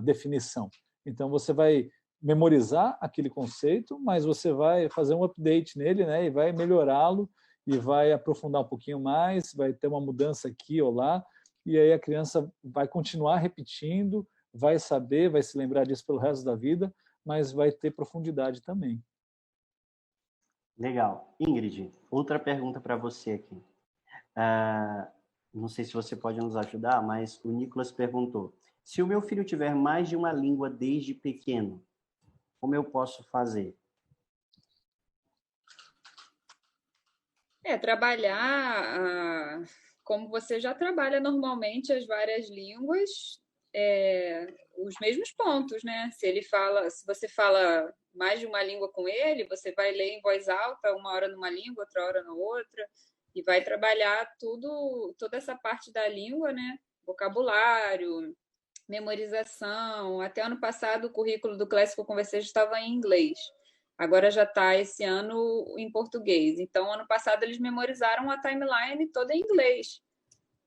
definição. Então você vai memorizar aquele conceito, mas você vai fazer um update nele, né, e vai melhorá-lo e vai aprofundar um pouquinho mais, vai ter uma mudança aqui ou lá, e aí a criança vai continuar repetindo, vai saber, vai se lembrar disso pelo resto da vida, mas vai ter profundidade também. Legal. Ingrid, outra pergunta para você aqui. Não sei se você pode nos ajudar, mas o Nicolas perguntou: se o meu filho tiver mais de uma língua desde pequeno, como eu posso fazer? Trabalhar como você já trabalha normalmente as várias línguas, os mesmos pontos, né? Se você fala mais de uma língua com ele, você vai ler em voz alta, uma hora numa língua, outra hora na outra, e vai trabalhar toda essa parte da língua, né? Vocabulário, memorização. Até ano passado o currículo do Classical Conversation estava em inglês. Agora já está esse ano em português. Então, ano passado eles memorizaram a timeline toda em inglês.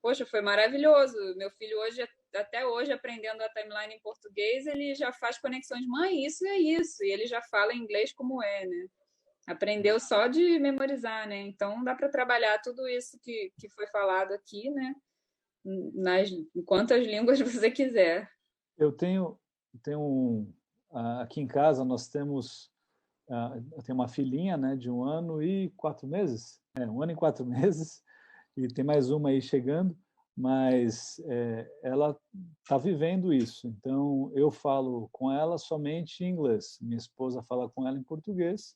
Poxa, foi maravilhoso. Meu filho hoje, até hoje, aprendendo a timeline em português, ele já faz conexões. Mãe, isso é isso. E ele já fala inglês como é, né? Aprendeu só de memorizar, né? Então, dá para trabalhar tudo isso que foi falado aqui, né? Em quantas línguas você quiser. Eu tenho aqui em casa nós temos eu tenho uma filhinha, né, de 1 ano e 4 meses, 1 ano e 4 meses, e tem mais uma aí chegando, mas ela está vivendo isso. Então eu falo com ela somente em inglês. Minha esposa fala com ela em português.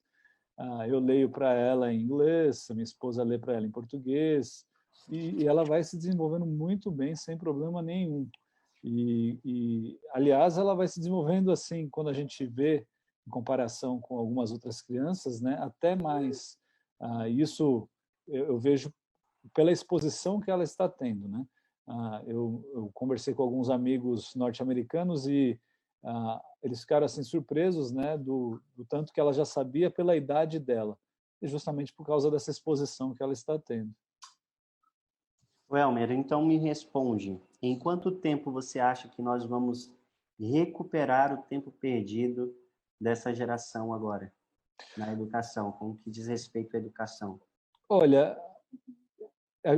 Eu leio para ela em inglês, minha esposa lê para ela em português, e ela vai se desenvolvendo muito bem, sem problema nenhum. Aliás, ela vai se desenvolvendo assim, quando a gente vê, em comparação com algumas outras crianças, né, até mais. Isso eu vejo pela exposição que ela está tendo, né? Eu conversei com alguns amigos norte-americanos e eles ficaram assim surpresos, né, do tanto que ela já sabia pela idade dela, e justamente por causa dessa exposição que ela está tendo. Welmer, então me responde, em quanto tempo você acha que nós vamos recuperar o tempo perdido dessa geração agora, na educação, com o que diz respeito à educação? Olha,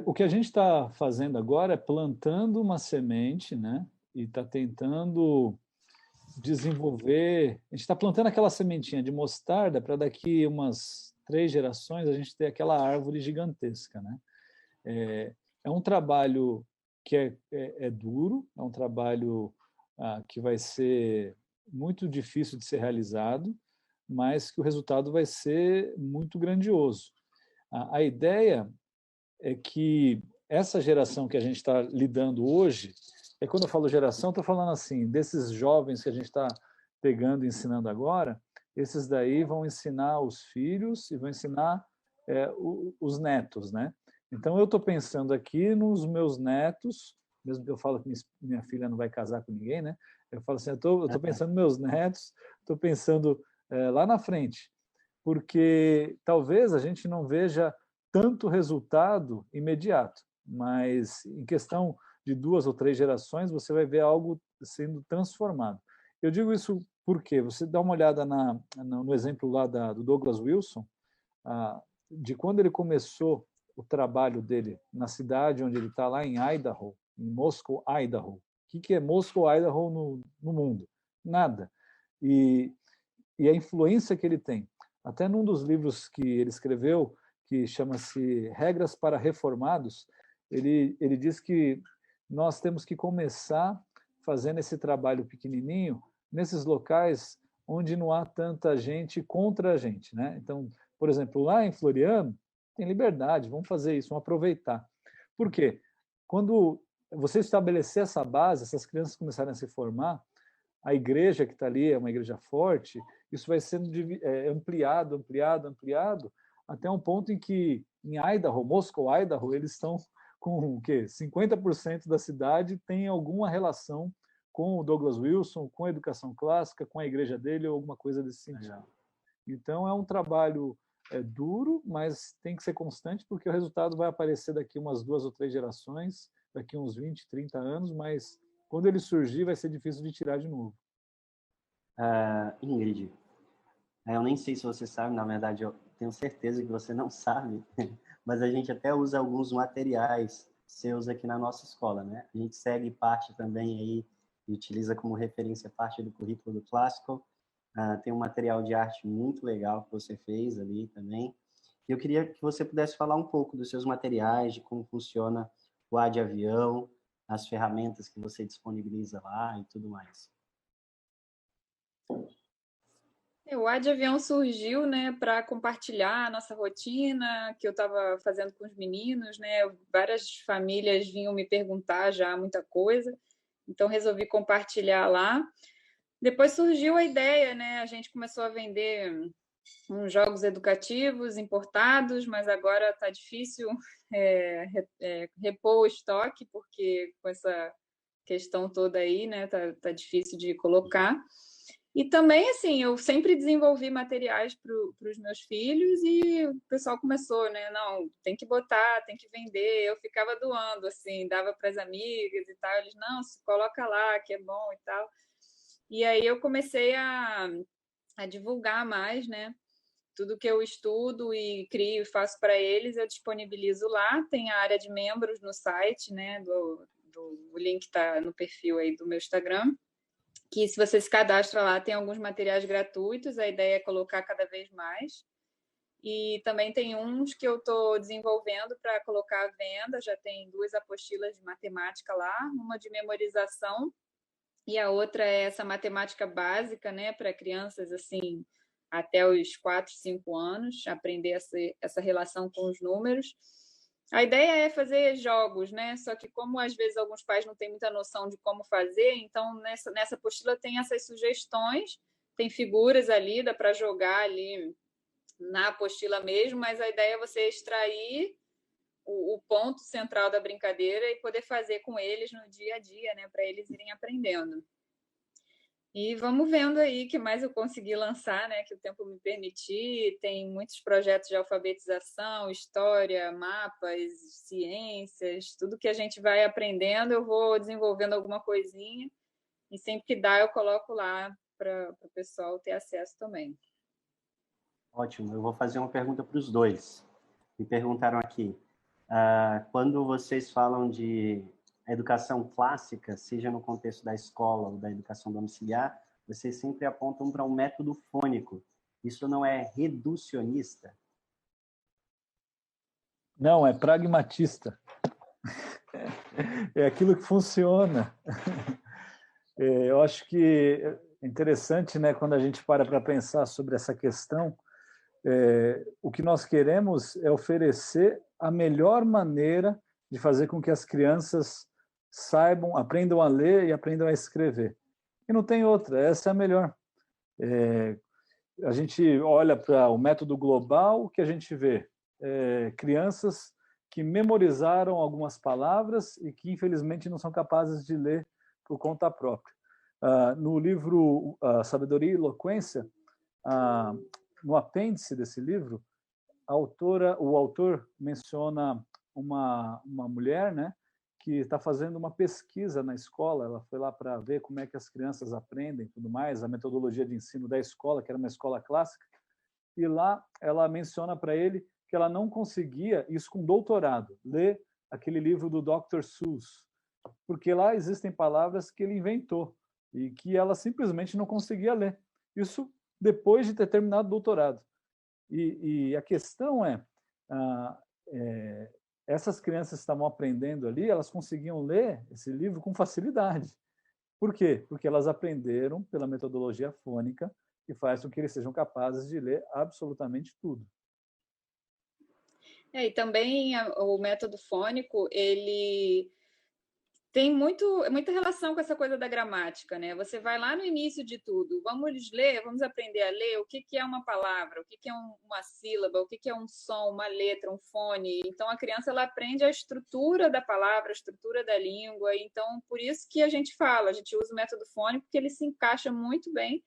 o que a gente está fazendo agora é plantando uma semente, né, e está tentando desenvolver, a gente está plantando aquela sementinha de mostarda para daqui umas 3 gerações a gente ter aquela árvore gigantesca, né? É um trabalho que é duro, é um trabalho que vai ser muito difícil de ser realizado, mas que o resultado vai ser muito grandioso. A ideia é que essa geração que a gente está lidando hoje, quando eu falo geração, estou falando assim, desses jovens que a gente está pegando e ensinando agora, esses daí vão ensinar os filhos e vão ensinar os netos, né? Então eu estou pensando aqui nos meus netos, mesmo que eu falo que minha filha não vai casar com ninguém, né? Eu falo assim, eu estou pensando nos meus netos, estou pensando lá na frente, porque talvez a gente não veja tanto resultado imediato, mas em questão de 2 ou 3 gerações você vai ver algo sendo transformado. Eu digo isso porque você dá uma olhada no exemplo lá do Douglas Wilson, de quando ele começou o trabalho dele na cidade onde ele está, lá em Idaho, em Moscow, Idaho. O que é Moscow, Idaho no mundo? Nada. E e a influência que ele tem. Até num dos livros que ele escreveu, que chama-se Regras para Reformados, ele diz que nós temos que começar fazendo esse trabalho pequenininho nesses locais onde não há tanta gente contra a gente, né? Então, por exemplo, lá em Floriano, tem liberdade, vamos fazer isso, vamos aproveitar. Por quê? Quando você estabelecer essa base, essas crianças começarem a se formar, a igreja que está ali é uma igreja forte, isso vai sendo ampliado, até um ponto em que em Idaho, Moscow, Idaho, eles estão com o quê? 50% da cidade tem alguma relação com o Douglas Wilson, com a educação clássica, com a igreja dele ou alguma coisa desse sentido. Então é um trabalho duro, mas tem que ser constante, porque o resultado vai aparecer daqui umas 2 ou 3 gerações, daqui uns 20, 30 anos, mas quando ele surgir vai ser difícil de tirar de novo. Ingrid, eu nem sei se você sabe, na verdade eu tenho certeza que você não sabe, mas a gente até usa alguns materiais seus aqui na nossa escola, né? A gente segue parte também aí e utiliza como referência parte do currículo do Clássico. Tem um material de arte muito legal que você fez ali também. Eu queria que você pudesse falar um pouco dos seus materiais, de como funciona o A de avião, as ferramentas que você disponibiliza lá e tudo mais. O A de Avião surgiu, né, para compartilhar a nossa rotina, que eu estava fazendo com os meninos, né? Várias famílias vinham me perguntar já muita coisa, então resolvi compartilhar lá. Depois surgiu a ideia, né? A gente começou a vender uns jogos educativos importados, mas agora está difícil repor o estoque, porque com essa questão toda aí, né, tá difícil de colocar. E também, assim, eu sempre desenvolvi materiais para os meus filhos e o pessoal começou, né? Não, tem que botar, tem que vender. Eu ficava doando, assim, dava para as amigas e tal. Eles, não, se coloca lá, que é bom e tal. E aí eu comecei a divulgar mais, né? Tudo que eu estudo e crio e faço para eles, eu disponibilizo lá. Tem a área de membros no site, né? O link está no perfil aí do meu Instagram. Que se você se cadastra lá, tem alguns materiais gratuitos, a ideia é colocar cada vez mais. E também tem uns que eu estou desenvolvendo para colocar à venda, já tem 2 apostilas de matemática lá, uma de memorização e a outra é essa matemática básica, né, para crianças assim até os 4, 5 anos, aprender essa relação com os números. A ideia é fazer jogos, né? Só que como às vezes alguns pais não têm muita noção de como fazer, então nessa apostila tem essas sugestões, tem figuras ali, dá para jogar ali na apostila mesmo, mas a ideia é você extrair o ponto central da brincadeira e poder fazer com eles no dia a dia, né? Para eles irem aprendendo. E vamos vendo aí o que mais eu consegui lançar, né? Que o tempo me permitir. Tem muitos projetos de alfabetização, história, mapas, ciências, tudo que a gente vai aprendendo, eu vou desenvolvendo alguma coisinha e sempre que dá eu coloco lá para o pessoal ter acesso também. Ótimo, eu vou fazer uma pergunta para os dois. Me perguntaram aqui, quando vocês falam de educação clássica, seja no contexto da escola ou da educação domiciliar, vocês sempre apontam para um método fônico. Isso não é reducionista? Não, é pragmatista. É aquilo que funciona. Eu acho que é interessante, né, quando a gente para pensar sobre essa questão, o que nós queremos é oferecer a melhor maneira de fazer com que as crianças saibam, aprendam a ler e aprendam a escrever. E não tem outra, essa é a melhor. A gente olha para o método global, o que a gente vê? Crianças que memorizaram algumas palavras e que, infelizmente, não são capazes de ler por conta própria. No livro Sabedoria e Eloquência, no apêndice desse livro, o autor menciona uma mulher, né, que está fazendo uma pesquisa na escola. Ela foi lá para ver como é que as crianças aprendem e tudo mais, a metodologia de ensino da escola, que era uma escola clássica, e lá ela menciona para ele que ela não conseguia, isso com doutorado, ler aquele livro do Dr. Seuss, porque lá existem palavras que ele inventou e que ela simplesmente não conseguia ler. Isso depois de ter terminado o doutorado. E a questão essas crianças que estavam aprendendo ali, elas conseguiam ler esse livro com facilidade. Por quê? Porque elas aprenderam pela metodologia fônica, que faz com que eles sejam capazes de ler absolutamente tudo. E também o método fônico, ele tem muita relação com essa coisa da gramática, né? Você vai lá no início de tudo, vamos ler, vamos aprender a ler o que é uma palavra, o que é uma sílaba, o que é um som, uma letra, um fone. Então, a criança ela aprende a estrutura da palavra, a estrutura da língua. Então, por isso que a gente usa o método fônico, porque ele se encaixa muito bem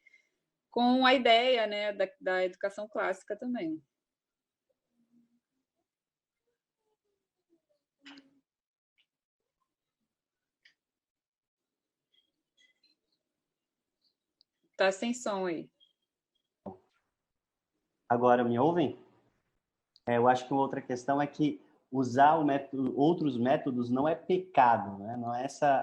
com a ideia, né, da educação clássica também. Tá sem som aí. Agora, me ouvem? Eu acho que uma outra questão é que usar outros métodos não é pecado, né?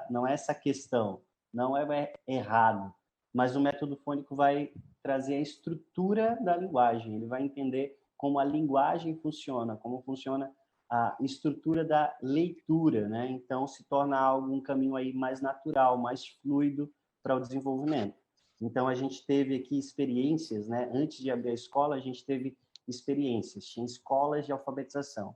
Não é essa questão, não é errado. Mas o método fônico vai trazer a estrutura da linguagem, ele vai entender como a linguagem funciona, como funciona a estrutura da leitura, né? Então, se torna um caminho aí mais natural, mais fluido para o desenvolvimento. Então, a gente teve aqui experiências, né? Antes de abrir a escola, a gente teve experiências, tinha escolas de alfabetização.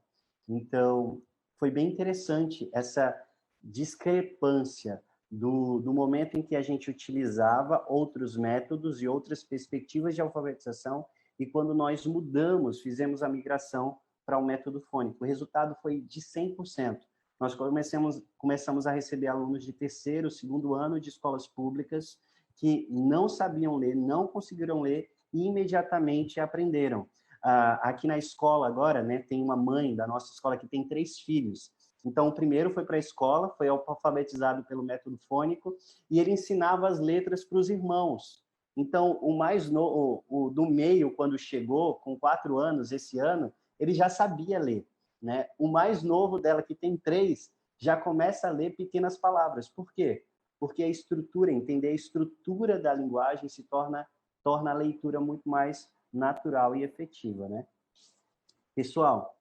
Então, foi bem interessante essa discrepância do momento em que a gente utilizava outros métodos e outras perspectivas de alfabetização e quando nós mudamos, fizemos a migração para o método fônico. O resultado foi de 100%. Nós começamos a receber alunos de terceiro, segundo ano de escolas públicas que não sabiam ler, não conseguiram ler e imediatamente aprenderam. Aqui na escola agora, né, tem uma mãe da nossa escola que tem 3 filhos. Então, o primeiro foi para a escola, foi alfabetizado pelo método fônico, e ele ensinava as letras para os irmãos. Então, o mais novo, o do meio, quando chegou, com 4 anos, esse ano, ele já sabia ler, né? O mais novo dela, que tem 3, já começa a ler pequenas palavras. Por quê? Porque a estrutura, entender a estrutura da linguagem torna a leitura muito mais natural e efetiva, né? Pessoal,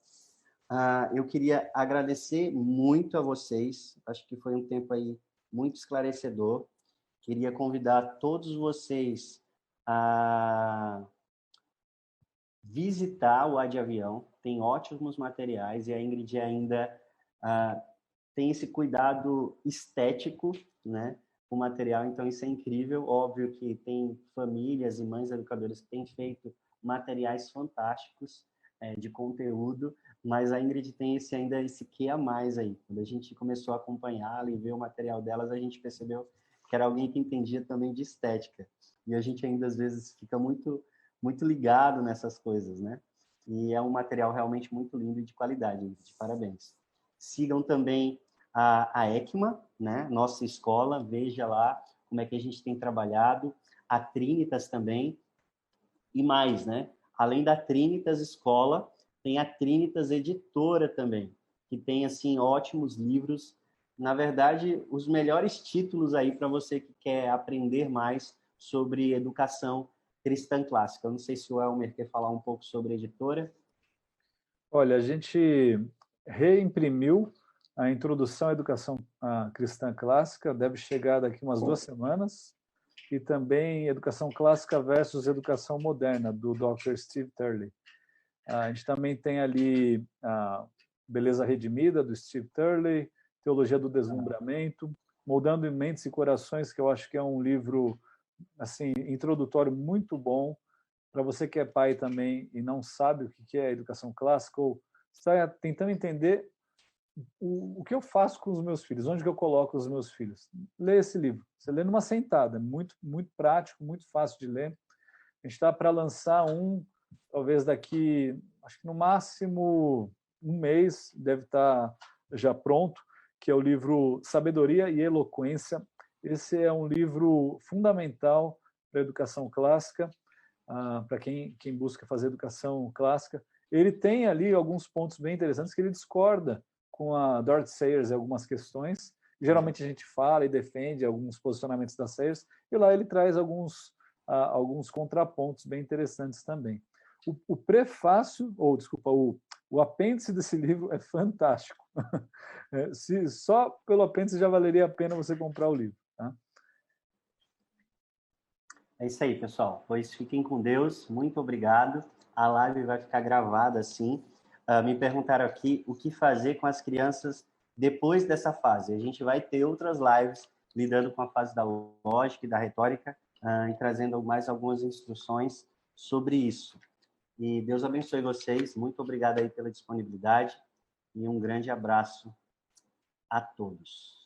eu queria agradecer muito a vocês. Acho que foi um tempo aí muito esclarecedor. Queria convidar todos vocês a visitar o Ad Avião. Tem ótimos materiais e a Ingrid ainda tem esse cuidado estético, né, com o material. Então, isso é incrível. Óbvio que tem famílias e mães educadoras que têm feito materiais fantásticos de conteúdo, mas a Ingrid tem ainda esse quê a mais aí. Quando a gente começou a acompanhá-la e ver o material delas, a gente percebeu que era alguém que entendia também de estética. E a gente ainda, às vezes, fica muito, muito ligado nessas coisas, né? E é um material realmente muito lindo e de qualidade, Ingrid. Parabéns. Sigam também a ECMA, né? Nossa escola, veja lá como é que a gente tem trabalhado. A Trinitas também. E mais, né? Além da Trinitas Escola, tem a Trinitas Editora também, que tem, assim, ótimos livros. Na verdade, os melhores títulos aí para você que quer aprender mais sobre educação cristã clássica. Eu não sei se o Elmer quer falar um pouco sobre a editora. Olha, a gente reimprimiu a Introdução à Educação Cristã Clássica, deve chegar daqui umas 2 semanas, e também Educação Clássica versus Educação Moderna, do Dr. Steve Turley. A gente também tem ali a Beleza Redimida, do Steve Turley, Teologia do Deslumbramento, Moldando Mentes e Corações, que eu acho que é um livro assim introdutório muito bom para você que é pai também e não sabe o que é educação clássica ou está tentando entender o que eu faço com os meus filhos, onde que eu coloco os meus filhos. Lê esse livro. Você lê numa sentada, muito, muito prático, muito fácil de ler. A gente está para lançar talvez daqui, acho que no máximo 1 mês, deve estar já pronto, que é o livro Sabedoria e Eloquência. Esse é um livro fundamental para a educação clássica, para quem busca fazer educação clássica. Ele tem ali alguns pontos bem interessantes que ele discorda com a Dorothy Sayers em algumas questões. Geralmente a gente fala e defende alguns posicionamentos da Sayers, e lá ele traz alguns alguns contrapontos bem interessantes também. O prefácio, ou desculpa, o apêndice desse livro é fantástico. Só pelo apêndice já valeria a pena você comprar o livro. Tá? É isso aí, pessoal. Pois fiquem com Deus. Muito obrigado. A live vai ficar gravada assim. Me perguntaram aqui o que fazer com as crianças depois dessa fase. A gente vai ter outras lives lidando com a fase da lógica e da retórica e trazendo mais algumas instruções sobre isso. E Deus abençoe vocês. Muito obrigado aí pela disponibilidade e um grande abraço a todos.